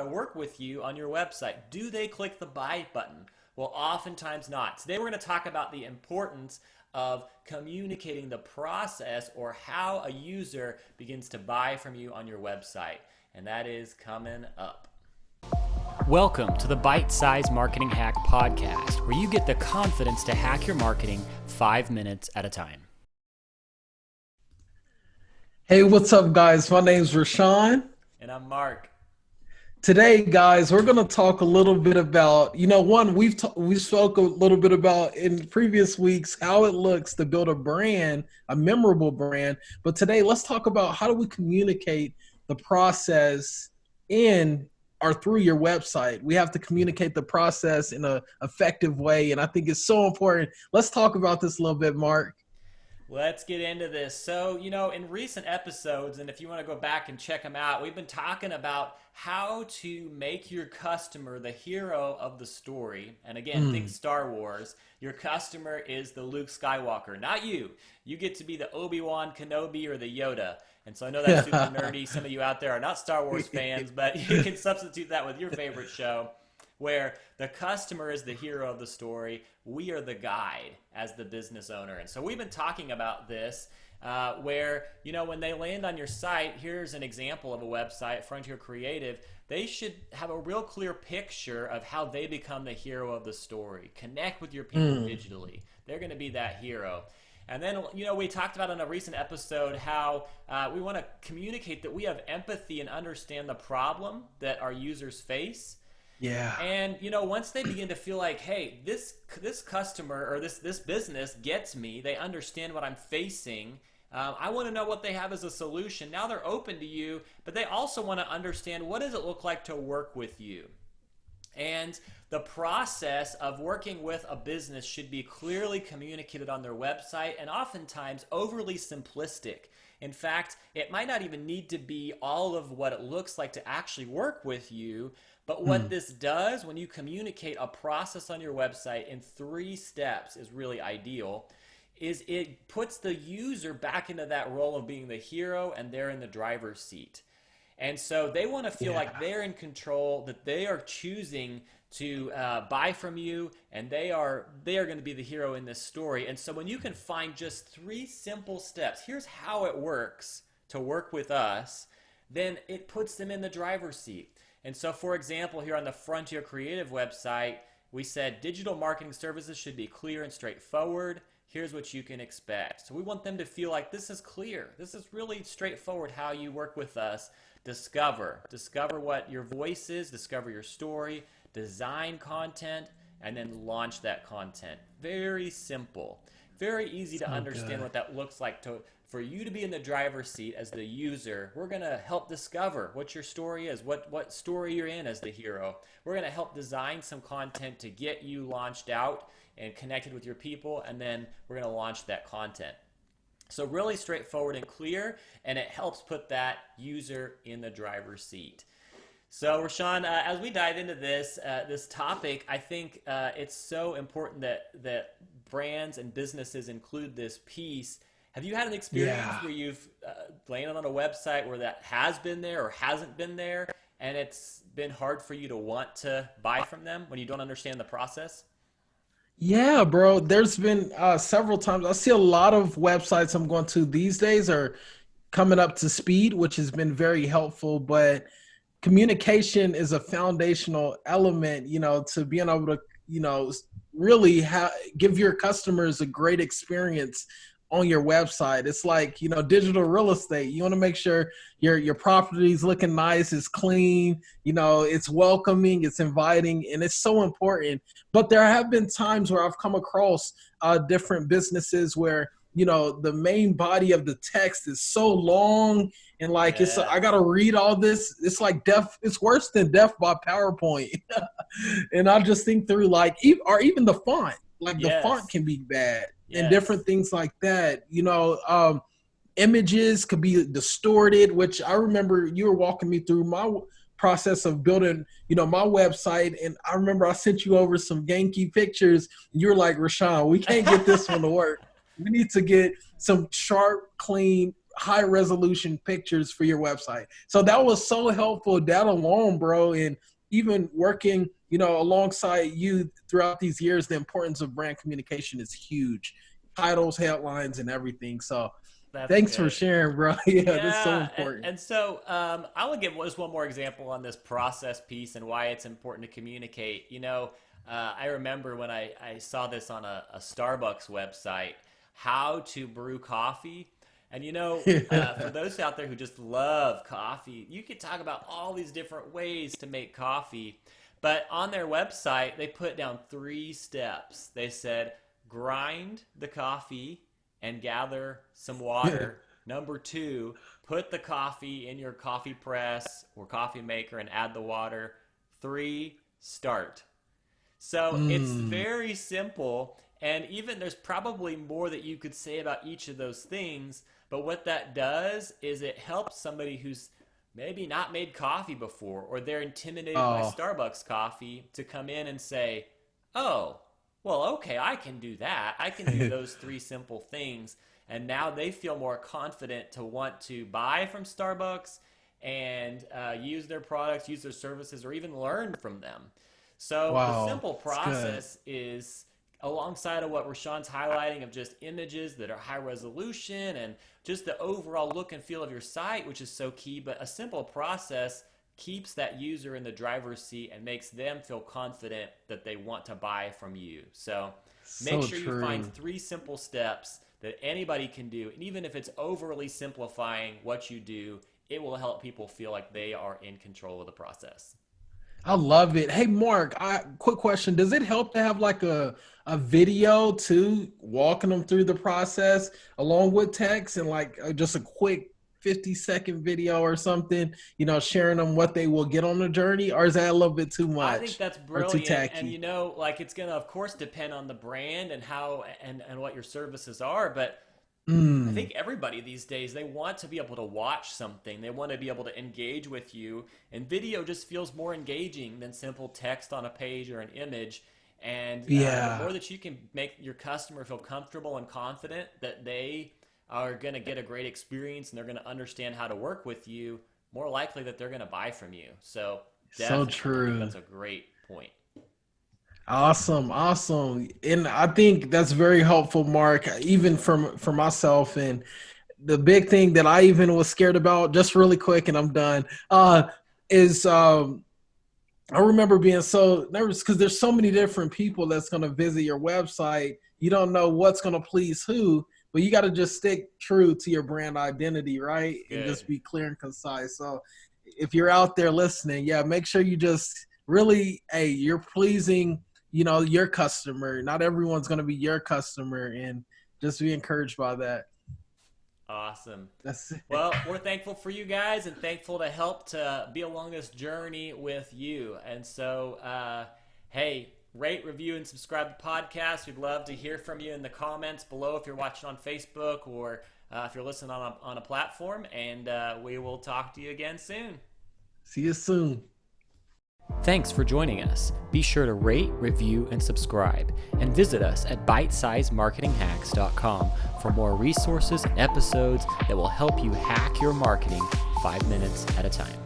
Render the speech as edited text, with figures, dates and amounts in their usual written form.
to work with you on your website. Do they click the buy button? Well, oftentimes not. Today we're going to talk about the importance of communicating the process or how a user begins to buy from you on your website. And that is coming up. Welcome to the Bite Size Marketing Hack Podcast, where you get the confidence to hack your marketing 5 minutes at a time. Hey, what's up, guys? My name's Rashawn. And I'm Mark. Today, guys, we're going to talk a little bit about, we spoke a little bit about in previous weeks how it looks to build a brand, a memorable brand. But today, let's talk about how do we communicate the process in or through your website. We have to communicate the process in an effective way, and I think it's so important. Let's talk about this a little bit, Mark. Let's get into this. So, in recent episodes, and if you want to go back and check them out, we've been talking about how to make your customer the hero of the story. And again, think Star Wars. Your customer is the Luke Skywalker, not you. You get to be the Obi-Wan Kenobi or the Yoda. And so I know that's super nerdy. Some of you out there are not Star Wars fans, but you can substitute that with your favorite show, where the customer is the hero of the story. We are the guide as the business owner. And so we've been talking about this where, when they land on your site, here's an example of a website, Frontier Creative. They should have a real clear picture of how they become the hero of the story. Connect with your people digitally. They're going to be that hero. And then, we talked about in a recent episode how we want to communicate that we have empathy and understand the problem that our users face. Yeah. And once they begin to feel like, hey, this customer or this business gets me, they understand what I'm facing. I want to know what they have as a solution. Now they're open to you, but they also want to understand, what does it look like to work with you? And the process of working with a business should be clearly communicated on their website, and oftentimes overly simplistic. In fact, it might not even need to be all of what it looks like to actually work with you. But what this does, when you communicate a process on your website in 3 steps, is really ideal, is it puts the user back into that role of being the hero, and they're in the driver's seat. And so they want to feel like they're in control, that they are choosing to buy from you, and they are going to be the hero in this story. And so when you can find just 3 simple steps, here's how it works to work with us, then it puts them in the driver's seat. And so, for example, here on the Frontier Creative website, we said digital marketing services should be clear and straightforward. Here's what you can expect. So we want them to feel like this is clear. This is really straightforward how you work with us. Discover what your voice is, discover your story, design content, and then launch that content. Very simple. Very easy to understand what that looks like for you to be in the driver's seat as the user. We're going to help discover what your story is, what story you're in as the hero. We're going to help design some content to get you launched out and connected with your people, and then we're going to launch that content. So really straightforward and clear, and it helps put that user in the driver's seat. So Rashawn, as we dive into this topic, I think it's so important that brands and businesses include this piece. Have you had an experience where you've landed on a website where that has been there or hasn't been there, and it's been hard for you to want to buy from them when you don't understand the process? Yeah, bro. There's been several times. I see a lot of websites I'm going to these days are coming up to speed, which has been very helpful. But communication is a foundational element, to being able to, really give your customers a great experience on your website. It's like, digital real estate. You want to make sure your property's looking nice, it's clean, it's welcoming, it's inviting, and it's so important. But there have been times where I've come across different businesses where, the main body of the text is so long, and I got to read all this. It's like death. It's worse than death by PowerPoint. And I just think through even the font, the font can be bad. And different things like that. Images could be distorted, which I remember you were walking me through my process of building, my website. And I remember I sent you over some Genki pictures. And you're like, Rashawn, we can't get this one to work. We need to get some sharp, clean high resolution pictures for your website. So that was so helpful, that alone, bro. And even working, alongside you throughout these years, the importance of brand communication is huge. Titles, headlines, and everything. So That's thanks for good. sharing, bro. Yeah, that's so Yeah, important. and so I will give just one more example on this process piece and why it's important to communicate. I remember when I saw this on a Starbucks website, how to brew coffee. And for those out there who just love coffee, you could talk about all these different ways to make coffee. But on their website, they put down 3 steps. They said, grind the coffee and gather some water. Number 2, put the coffee in your coffee press or coffee maker and add the water. 3, start. So it's Mm. very simple. And even there's probably more that you could say about each of those things. But what that does is it helps somebody who's maybe not made coffee before, or they're intimidated by Oh, Starbucks coffee, to come in and say, oh, well, okay, I can do that. I can do those 3 simple things. And now they feel more confident to want to buy from Starbucks and use their products, use their services, or even learn from them. So the wow. simple It's good. process is alongside of what Rashawn's highlighting of just images that are high resolution and just the overall look and feel of your site, which is so key. But a simple process keeps that user in the driver's seat and makes them feel confident that they want to buy from you. So make So sure you find true. 3 simple steps that anybody can do. And even if it's overly simplifying what you do, it will help people feel like they are in control of the process. I love it. Hey, Mark, quick question. Does it help to have like a video too, walking them through the process along with text and like just a quick 50-second video or something, sharing them what they will get on the journey? Or is that a little bit too I think much that's or too brilliant. And tacky? like it's gonna of course depend on the brand and how and what your services are, but I Mm, think everybody these days they want to be able to watch something. They want to be able to engage with you, and video just feels more engaging than simple text on a page or an image. And the yeah. more that you can make your customer feel comfortable and confident that they are going to get a great experience and they're going to understand how to work with you, more likely that they're going to buy from you. So So definitely, I think true. that's a great point. Awesome, awesome. And I think that's very helpful, Mark, even for myself. And the big thing that I even was scared about, just really quick, and I'm done, is I remember being so nervous because there's so many different people that's going to visit your website. You don't know what's going to please who, but you got to just stick true to your brand identity, right? And Good. just be clear and concise. So if you're out there listening, yeah, make sure you just really, hey, you're pleasing, your customer. Not everyone's going to be your customer, and just be encouraged by that. Awesome. That's it. Well, we're thankful for you guys and thankful to help to be along this journey with you. And so, hey, rate, review, and subscribe to the podcast. We'd love to hear from you in the comments below if you're watching on Facebook or if you're listening on a platform. And we will talk to you again soon. See you soon. Thanks for joining us. Be sure to rate, review, and subscribe, and visit us at bitesizemarketinghacks.com for more resources and episodes that will help you hack your marketing 5 minutes at a time.